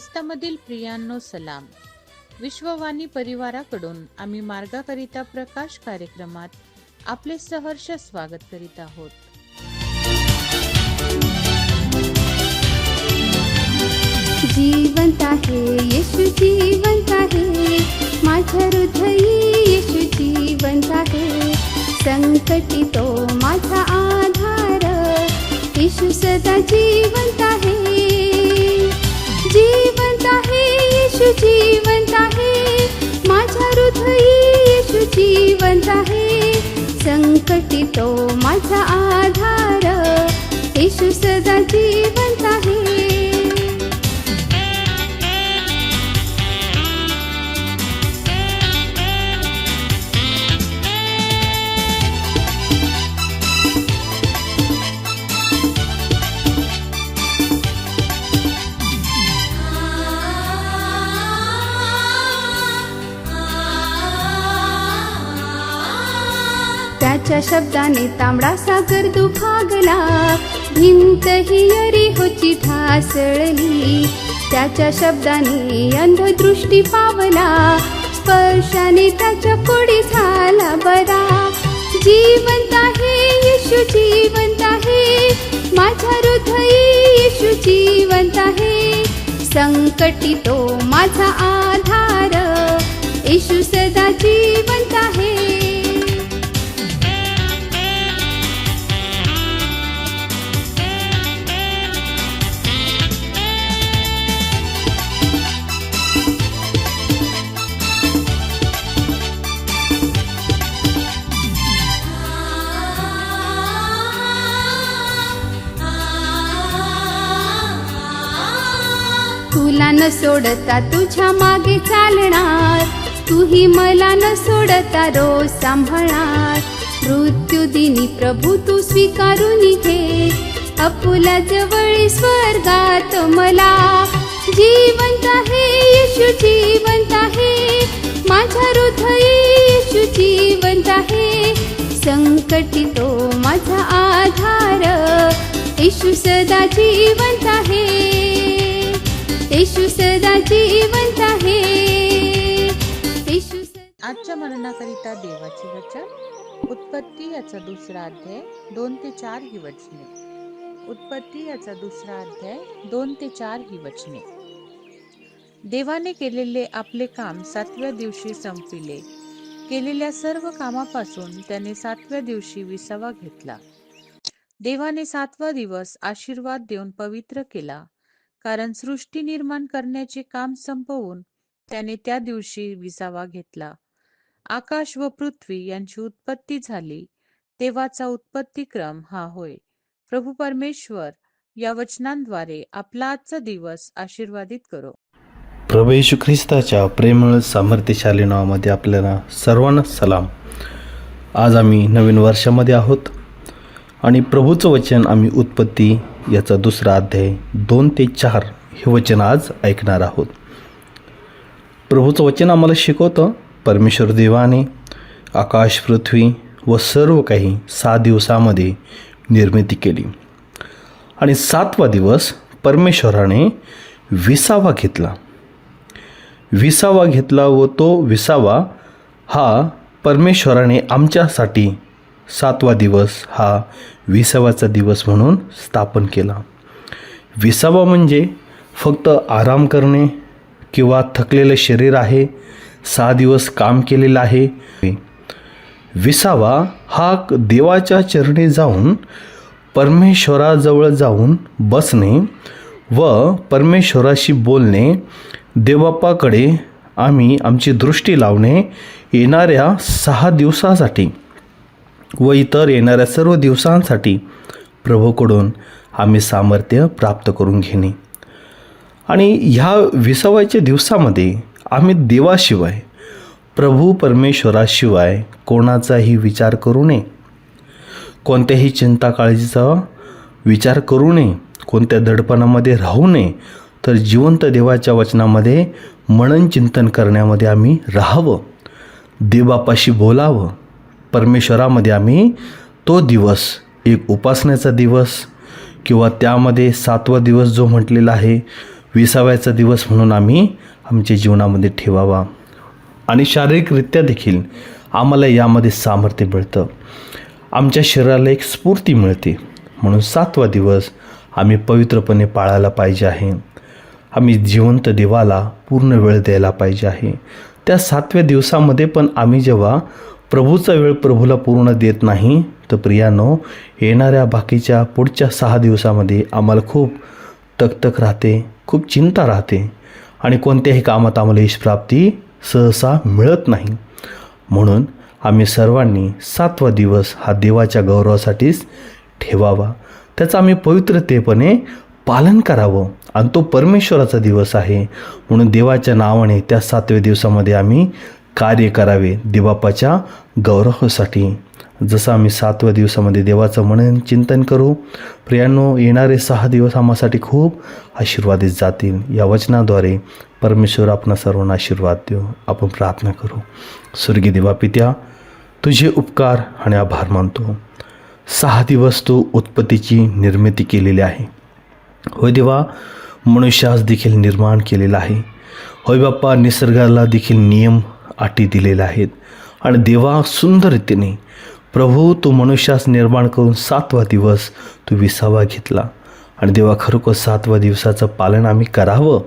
ख्रिस्तामधील प्रियांनो सलाम. विश्ववाणी परिवाराकडून आम्ही मार्गाकरिता प्रकाश कार्यक्रमात आपले सहर्ष स्वागत करीत आहोत. जिवंत आहे येशू, जिवंत आहे माझ्या हृदयी येशू, जिवंत आहे संकटी तो माझा आधार. येशू सदा जिवंत आहे, जिवंत आहे येशू, जिवंत आहे माझ्या हृदयी येशू, जिवंत आहे संकटी तो माझा आधार. येशू सदा जिवंत आहे. त्याच्या शब्दाने तांबडा सागर दुभागला, भिंत ही यरीहोची ढासळली. त्याच्या शब्दाने अंधदृष्टी पावला, स्पर्शाने त्याच्या पुढे झाला बरा. जिवंत आहे येशू, जिवंत आहे माझ्या हृदयी येशू, जिवंत आहे संकटी तो माझा आधार. येशू सदा जिवंत आहे. तुला न सोडता तुझ्या मागे चालणार, तूही मला न सोडता रोज सांभाळणार. मृत्यूदिनी प्रभू तू स्वीकारून घे, आपुला जवळ स्वर्गात मला. जिवंत आहे येशू, जिवंत आहे माझ्या हृदयी येशू, जिवंत आहे संकटी तो माझा आधार. येशू सदा जिवंत आहे, येशू सदा जिवंत आहे. आजच्या मननाकरिता देवाचे वचन उत्पत्ती याचा 2 अध्याय 2 ते 4 ही वचने. उत्पत्ती याचा 2 अध्याय 2 ते 4 ही वचने. देवाने केलेले आपले काम 7व्या दिवशी संपविले. केलेल्या सर्व कामापासून त्याने 7व्या दिवशी विसावा घेतला. देवाने 7वा दिवस आशीर्वाद देऊन पवित्र केला, कारण सृष्टी निर्माण करण्याचे काम संपवून त्याने त्या दिवशी विसावा घेतला. आकाश व पृथ्वी यांची उत्पत्ती झाली तेव्हाचा उत्पत्तीक्रम हा होय. प्रभू परमेश्वर या वचनांद्वारे आपला आजचा दिवस आशीर्वादित करो. प्रभू येशू ख्रिस्ताच्या प्रेमळ सामर्थ्यशाली नावामध्ये आपल्याला सर्वांना सलाम. आज आम्ही नवीन वर्षामध्ये आहोत आणि प्रभूचं वचन आम्ही उत्पत्ती याचा 2 अध्याय 2 ते 4 हे वचन आज ऐकणार आहोत. प्रभूचं वचन आम्हाला शिकवतं, परमेश्वर देवाने आकाश, पृथ्वी व सर्व काही 6 दिवसामध्ये निर्मिती केली आणि 7वा दिवस परमेश्वराने विसावा घेतला. विसावा घेतला व तो विसावा हा परमेश्वराने आमच्यासाठी 7वा दिवस हा विसावाचा दिवस म्हणून स्थापन केला. विसावा म्हणजे फक्त आराम करणे किंवा थकलेलं शरीर आहे, 6 दिवस काम केलेलं आहे. विसावा हा देवाच्या चरणी जाऊन परमेश्वराजवळ जाऊन बसणे व परमेश्वराशी बोलणे, देवबापाकडे आम्ही आमची दृष्टी लावणे, येणाऱ्या 6 दिवसासाठी व इतर येणाऱ्या सर्व दिवसांसाठी प्रभूकडून आम्ही सामर्थ्य प्राप्त करून घेणे. आणि ह्या विसावाच्या दिवसामध्ये आम्ही देवाशिवाय, प्रभू परमेश्वराशिवाय कोणाचाही विचार करू नये, कोणत्याही चिंता काळजीचा विचार करू नये, कोणत्या दडपणामध्ये राहू नये, तर जिवंत देवाच्या वचनामध्ये मनन चिंतन करण्यामध्ये आम्ही राहावं, देवबापाशी बोलावं. परमेश्वरामध्ये आम्ही तो दिवस एक उपासनेचा दिवस किंवा त्यामध्ये 7वा दिवस जो म्हटलेला आहे विसाव्याचा दिवस म्हणून आम्ही आमच्या जीवनामध्ये ठेवावा. आणि शारीरिकरित्या देखील आम्हाला यामध्ये सामर्थ्य मिळतं, आमच्या शरीराला एक स्फूर्ती मिळते. म्हणून 7वा दिवस आम्ही पवित्रपणे पाळायला पाहिजे आहे. आम्ही जिवंत देवाला पूर्ण वेळ द्यायला पाहिजे आहे. त्या 7व्या दिवसामध्ये पण आम्ही जेव्हा प्रभूचा वेळ प्रभूला पूर्ण देत नाही, तर प्रियानो, येणाऱ्या बाकीच्या पुढच्या 6 दिवसामध्ये आम्हाला खूप तकतक राहते, खूप चिंता राहते आणि कोणत्याही कामात आम्हाला यशप्राप्ती सहसा मिळत नाही. म्हणून आम्ही सर्वांनी 7वा दिवस हा देवाच्या गौरवासाठीच ठेवावा, त्याचं आम्ही पवित्रतेपणे पालन करावं. आणि तो परमेश्वराचा दिवस आहे, म्हणून देवाच्या नावाने त्या 7व्या दिवसामध्ये आम्ही कार्य करावे देवबापाच्या गौरवासाठी. जसं आम्ही 7व्या दिवसामध्ये देवाचं मनन चिंतन करू, प्रियांनो, येणारे 6 दिवस आम्हासाठी खूप आशीर्वादित जातील. या वचनाद्वारे परमेश्वर आपणा सर्वांना आशीर्वाद देऊ. आपण प्रार्थना करू. स्वर्गीय देवा पित्या, तुझे उपकार आणि आभार मानतो. 6 दिवस तू उत्पत्तीची निर्मिती केलेली आहे. होय देवा, मनुष्यास देखील निर्माण केलेला आहे. होय बाप्पा, निसर्गाला देखील नियम अटी दिलेल्या आहेत. आणि देवा, सुंदर रीतीने प्रभू तू मनुष्यास निर्माण करून 7वा दिवस तू विसावा घेतला. आणि देवा, खरोखर 7व्या दिवसाचं पालन आम्ही करावं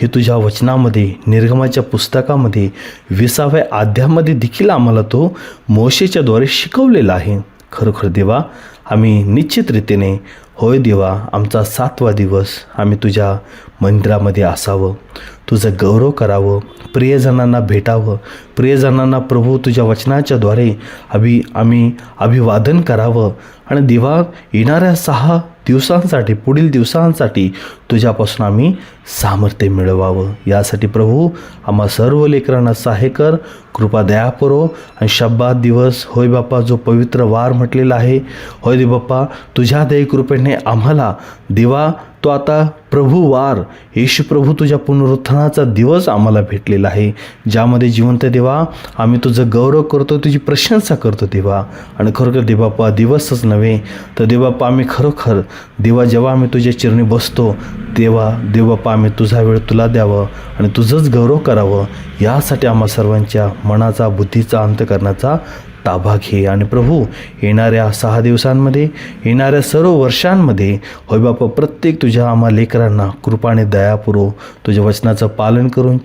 हे तुझ्या वचनामध्ये, निर्गमाच्या पुस्तकामध्ये 20व्या अध्यायामध्ये देखील आम्हाला तो मोशेच्याद्वारे शिकवलेला आहे. खरोखर देवा, आम्ही निश्चित रीतीने, होय देवा, आमचा 7वा दिवस आम्ही तुझ्या मंदिरामध्ये असावं, तुझं गौरव करावं, प्रियजनांना भेटावं, प्रियजनांना प्रभू तुझ्या वचनाच्याद्वारे आम्ही अभिवादन करावं. आणि देवा, येणाऱ्या 6 दिवसांसाठी, पुढील दिवसांसाठी तुझ्यापासून आम्ही सामर्थ्य मिळवावं. यासाठी प्रभू आम्हा सर्व लेकरांना सहाय्य कर, कृपा दया पुरव. आणि शब्बात दिवस, होय बाप्पा, जो पवित्र वार म्हटलेला आहे, होय दे बाप्पा, तुझ्या दये कृपेने आम्हाला देवा तो आता प्रभू वार, येशू प्रभू तुझ्या पुनरुत्थानाचा दिवस आम्हाला भेटलेला आहे, ज्यामध्ये जिवंत देवा आम्ही तुझं गौरव करतो, तुझी प्रशंसा करतो देवा. आणि खरोखर देवाप्पा, दिवसच नव्हे तर देवाप्पा, आम्ही खरोखर देवा जेव्हा आम्ही तुझ्या चरणी बसतो तेव्हा देवबाप्पा आम्ही तुझा वेळ तुला द्यावं आणि तुझंच गौरव करावं. यासाठी आम्हा सर्वांच्या मनाचा, बुद्धीचा, अंतःकरणाचा ताबा घे. आणि प्रभू, येणाऱ्या 6 दिवसांमध्ये, येणाऱ्या सर्व वर्षांमध्ये होय बापा, प्रत्येक तुझ्या आम्हा लेकरांना कृपाने दया पुरव. तुझ्या वचनाचं पालन करून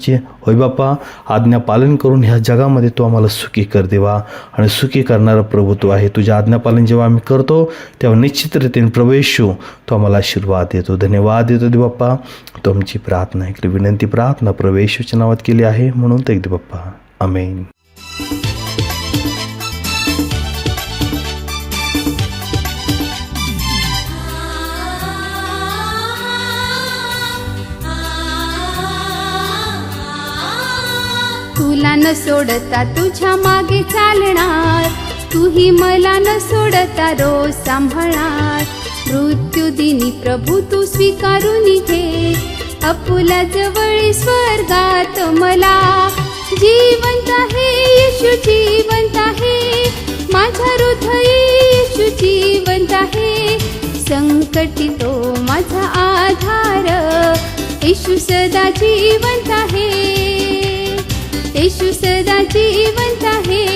होय बापा, आज्ञा पालन करून ह्या जगामध्ये तू आम्हाला सुखी कर देवा. आणि सुखी करणारा प्रभू तू आहे. तुझ्या आज्ञापालन जेव्हा आम्ही करतो तेव्हा निश्चित रीतीने प्रभू येशू तो आम्हाला आशीर्वाद देतो, धन्यवाद देतो दे बाप्पा. तुमची प्रार्थना ऐकली, विनंती प्रार्थना प्रभू येशूच्या नावात केली आहे, म्हणून ते दे बाप्पा, आमेन. तुला न सोडता तुझ्या मागे चालणार, तूही मला न सोडता रोज सांभाळणार. मृत्यूदिनी प्रभू तू स्वीकारून घे, आपुला जवळ स्वर्गात मला. जिवंत आहे येशू, जिवंत आहे माझा हृदय, येशू जिवंत आहे. संकटी तो माझा आधार, येशू सदा जिवंत आहे. येशू सदा जिवंत आहे,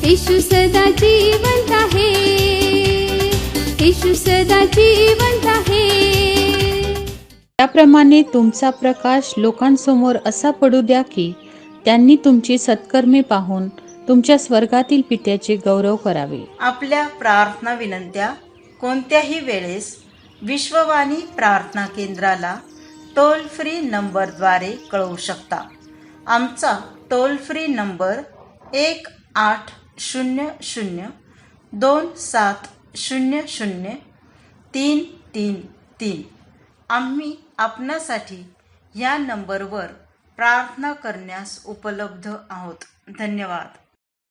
येशू सदा जिवंत आहे, येशू सदा जिवंत आहे. त्याप्रमाणे तुमचा प्रकाश लोकांसमोर असा पडू द्या की त्यांनी तुमची सत्कर्मे पाहून तुमच्या स्वर्गातील पित्याचे गौरव करावे. आपल्या प्रार्थना विनंत्या कोणत्याही वेळेस विश्ववाणी प्रार्थना केंद्राला टोल फ्री नंबरद्वारे कळवू शकता. आमचा टोल फ्री नंबर 1-800-2700-333. आम्ही आपणासाठी या नंबरवर प्रार्थना करण्यास उपलब्ध आहोत. धन्यवाद.